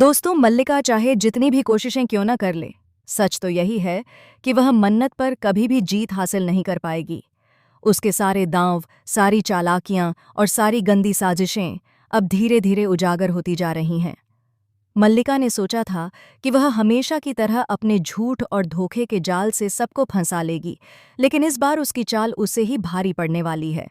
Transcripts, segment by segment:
दोस्तों, मल्लिका चाहे जितनी भी कोशिशें क्यों ना कर ले, सच तो यही है कि वह मन्नत पर कभी भी जीत हासिल नहीं कर पाएगी। उसके सारे दांव, सारी चालाकियां और सारी गंदी साजिशें अब धीरे धीरे उजागर होती जा रही हैं। मल्लिका ने सोचा था कि वह हमेशा की तरह अपने झूठ और धोखे के जाल से सबको फंसा लेगी, लेकिन इस बार उसकी चाल उसे ही भारी पड़ने वाली है।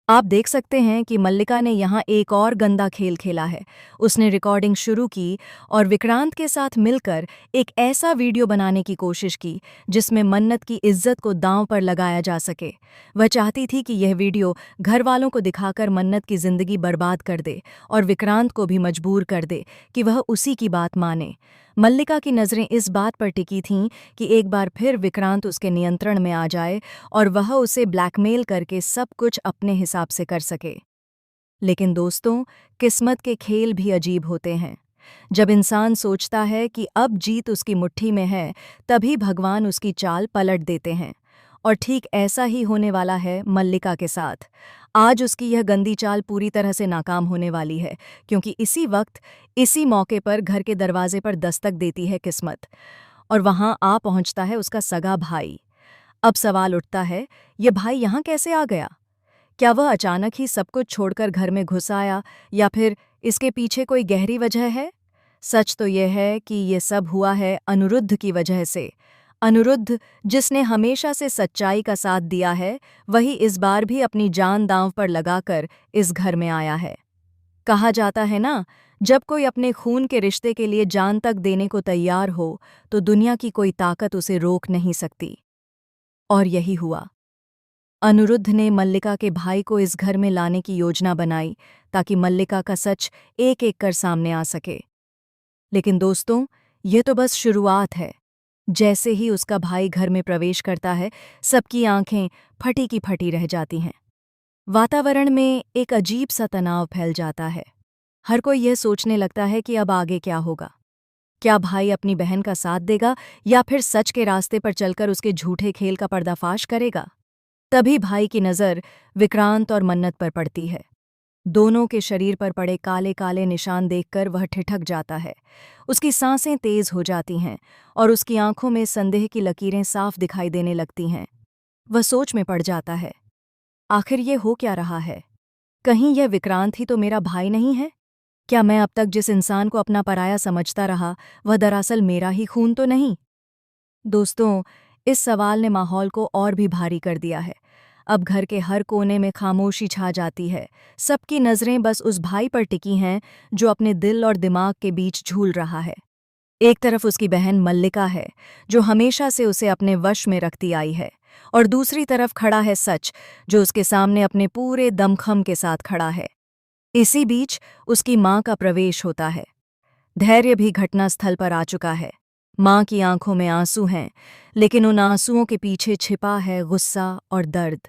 आप देख सकते हैं कि मल्लिका ने यहाँ एक और गंदा खेल खेला है। उसने रिकॉर्डिंग शुरू की और विक्रांत के साथ मिलकर एक ऐसा वीडियो बनाने की कोशिश की जिसमें मन्नत की इज्जत को दांव पर लगाया जा सके। वह चाहती थी कि यह वीडियो घर वालों को दिखाकर मन्नत की जिंदगी बर्बाद कर दे और विक्रांत को भी मजबूर कर दे कि वह उसी की बात माने। मल्लिका की नज़रें इस बात पर टिकी थीं कि एक बार फिर विक्रांत उसके नियंत्रण में आ जाए और वह उसे ब्लैकमेल करके सब कुछ अपने हिसाब से कर सके। लेकिन दोस्तों, किस्मत के खेल भी अजीब होते हैं। जब इंसान सोचता है कि अब जीत उसकी मुट्ठी में है, तभी भगवान उसकी चाल पलट देते हैं। और ठीक ऐसा ही होने वाला है मल्लिका के साथ। आज उसकी यह गंदी चाल पूरी तरह से नाकाम होने वाली है, क्योंकि इसी वक्त, इसी मौके पर घर के दरवाजे पर दस्तक देती है किस्मत, और वहां आ पहुंचता है उसका सगा भाई। अब सवाल उठता है, ये भाई यहाँ कैसे आ गया? क्या वह अचानक ही सब कुछ छोड़कर घर में घुस आया, या फिर इसके पीछे कोई गहरी वजह है? सच तो यह है कि ये सब हुआ है अनिरुद्ध की वजह से। अनिरुद्ध, जिसने हमेशा से सच्चाई का साथ दिया है, वही इस बार भी अपनी जान दांव पर लगाकर इस घर में आया है। कहा जाता है ना, जब कोई अपने खून के रिश्ते के लिए जान तक देने को तैयार हो, तो दुनिया की कोई ताकत उसे रोक नहीं सकती। और यही हुआ। अनिरुद्ध ने मल्लिका के भाई को इस घर में लाने की योजना बनाई ताकि मल्लिका का सच एक एक कर सामने आ सके। लेकिन दोस्तों, ये तो बस शुरुआत है। जैसे ही उसका भाई घर में प्रवेश करता है, सबकी आंखें फटी की फटी रह जाती हैं। वातावरण में एक अजीब सा तनाव फैल जाता है। हर कोई यह सोचने लगता है कि अब आगे क्या होगा। क्या भाई अपनी बहन का साथ देगा, या फिर सच के रास्ते पर चलकर उसके झूठे खेल का पर्दाफाश करेगा? तभी भाई की नज़र विक्रांत और मन्नत पर पड़ती है। दोनों के शरीर पर पड़े काले काले निशान देखकर वह ठिठक जाता है। उसकी सांसें तेज हो जाती हैं और उसकी आंखों में संदेह की लकीरें साफ दिखाई देने लगती हैं। वह सोच में पड़ जाता है, आखिर ये हो क्या रहा है? कहीं यह विक्रांत ही तो मेरा भाई नहीं है? क्या मैं अब तक जिस इंसान को अपना पराया समझता रहा, वह दरअसल मेरा ही खून तो नहीं? दोस्तों, इस सवाल ने माहौल को और भी भारी कर दिया है। अब घर के हर कोने में खामोशी छा जाती है। सबकी नज़रें बस उस भाई पर टिकी हैं जो अपने दिल और दिमाग के बीच झूल रहा है। एक तरफ उसकी बहन मल्लिका है, जो हमेशा से उसे अपने वश में रखती आई है, और दूसरी तरफ खड़ा है सच, जो उसके सामने अपने पूरे दमखम के साथ खड़ा है। इसी बीच उसकी माँ का प्रवेश होता है। धैर्य भी घटनास्थल पर आ चुका है। माँ की आंखों में आंसू हैं, लेकिन उन आंसुओं के पीछे छिपा है गुस्सा और दर्द।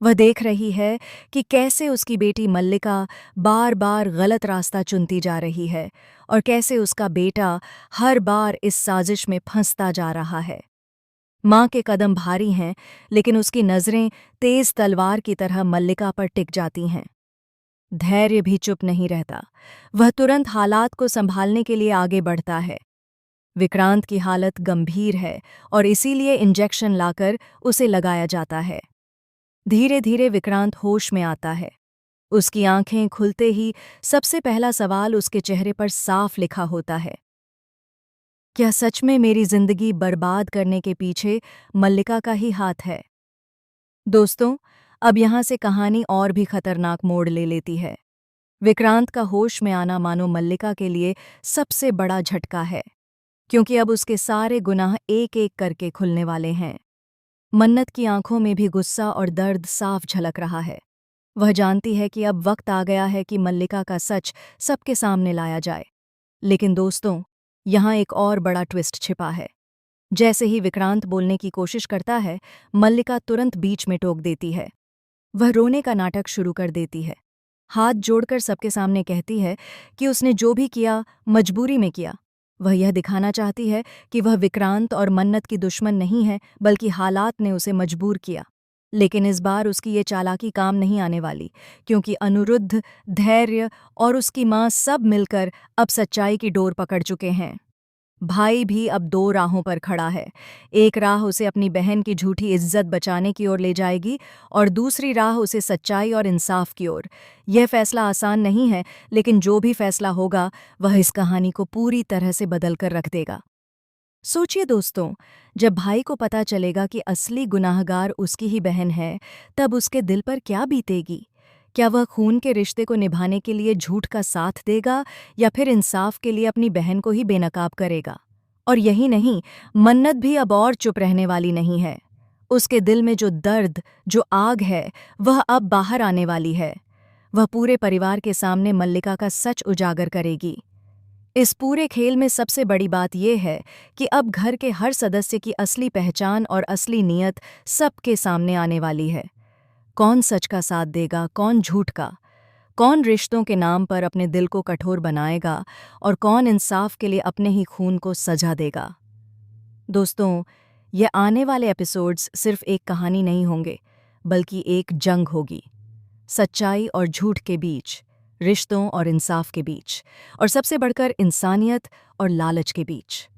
वह देख रही है कि कैसे उसकी बेटी मल्लिका बार बार गलत रास्ता चुनती जा रही है, और कैसे उसका बेटा हर बार इस साजिश में फंसता जा रहा है। माँ के कदम भारी हैं, लेकिन उसकी नज़रें तेज तलवार की तरह मल्लिका पर टिक जाती हैं। धैर्य भी चुप नहीं रहता। वह तुरंत हालात को संभालने के लिए आगे बढ़ता है। विक्रांत की हालत गंभीर है और इसीलिए इंजेक्शन लाकर उसे लगाया जाता है। धीरे धीरे विक्रांत होश में आता है। उसकी आंखें खुलते ही सबसे पहला सवाल उसके चेहरे पर साफ लिखा होता है, क्या सच में मेरी जिंदगी बर्बाद करने के पीछे मल्लिका का ही हाथ है? दोस्तों, अब यहाँ से कहानी और भी खतरनाक मोड़ ले लेती है। विक्रांत का होश में आना मानो मल्लिका के लिए सबसे बड़ा झटका है, क्योंकि अब उसके सारे गुनाह एक एक करके खुलने वाले हैं। मन्नत की आंखों में भी गुस्सा और दर्द साफ झलक रहा है। वह जानती है कि अब वक्त आ गया है कि मल्लिका का सच सबके सामने लाया जाए। लेकिन दोस्तों, यहाँ एक और बड़ा ट्विस्ट छिपा है। जैसे ही विक्रांत बोलने की कोशिश करता है, मल्लिका तुरंत बीच में टोक देती है। वह रोने का नाटक शुरू कर देती है। हाथ जोड़कर सबके सामने कहती है कि उसने जो भी किया मजबूरी में किया। वह यह दिखाना चाहती है कि वह विक्रांत और मन्नत की दुश्मन नहीं है, बल्कि हालात ने उसे मजबूर किया। लेकिन इस बार उसकी ये चालाकी काम नहीं आने वाली, क्योंकि अनिरुद्ध, धैर्य और उसकी माँ सब मिलकर अब सच्चाई की डोर पकड़ चुके हैं। भाई भी अब दो राहों पर खड़ा है। एक राह उसे अपनी बहन की झूठी इज्जत बचाने की ओर ले जाएगी और दूसरी राह उसे सच्चाई और इंसाफ की ओर। यह फैसला आसान नहीं है, लेकिन जो भी फैसला होगा वह इस कहानी को पूरी तरह से बदल कर रख देगा। सोचिए दोस्तों, जब भाई को पता चलेगा कि असली गुनाहगार उसकी ही बहन है, तब उसके दिल पर क्या बीतेगी? क्या वह खून के रिश्ते को निभाने के लिए झूठ का साथ देगा या फिर इंसाफ के लिए अपनी बहन को ही बेनकाब करेगा? और यही नहीं, मन्नत भी अब और चुप रहने वाली नहीं है। उसके दिल में जो दर्द, जो आग है, वह अब बाहर आने वाली है। वह पूरे परिवार के सामने मल्लिका का सच उजागर करेगी। इस पूरे खेल में सबसे बड़ी बात यह है कि अब घर के हर सदस्य की असली पहचान और असली नीयत सबके सामने आने वाली है। कौन सच का साथ देगा, कौन झूठ का? कौन रिश्तों के नाम पर अपने दिल को कठोर बनाएगा और कौन इंसाफ के लिए अपने ही खून को सजा देगा? दोस्तों, ये आने वाले एपिसोड्स सिर्फ एक कहानी नहीं होंगे, बल्कि एक जंग होगी। सच्चाई और झूठ के बीच, रिश्तों और इंसाफ के बीच, और सबसे बढ़कर इंसानियत और लालच के बीच।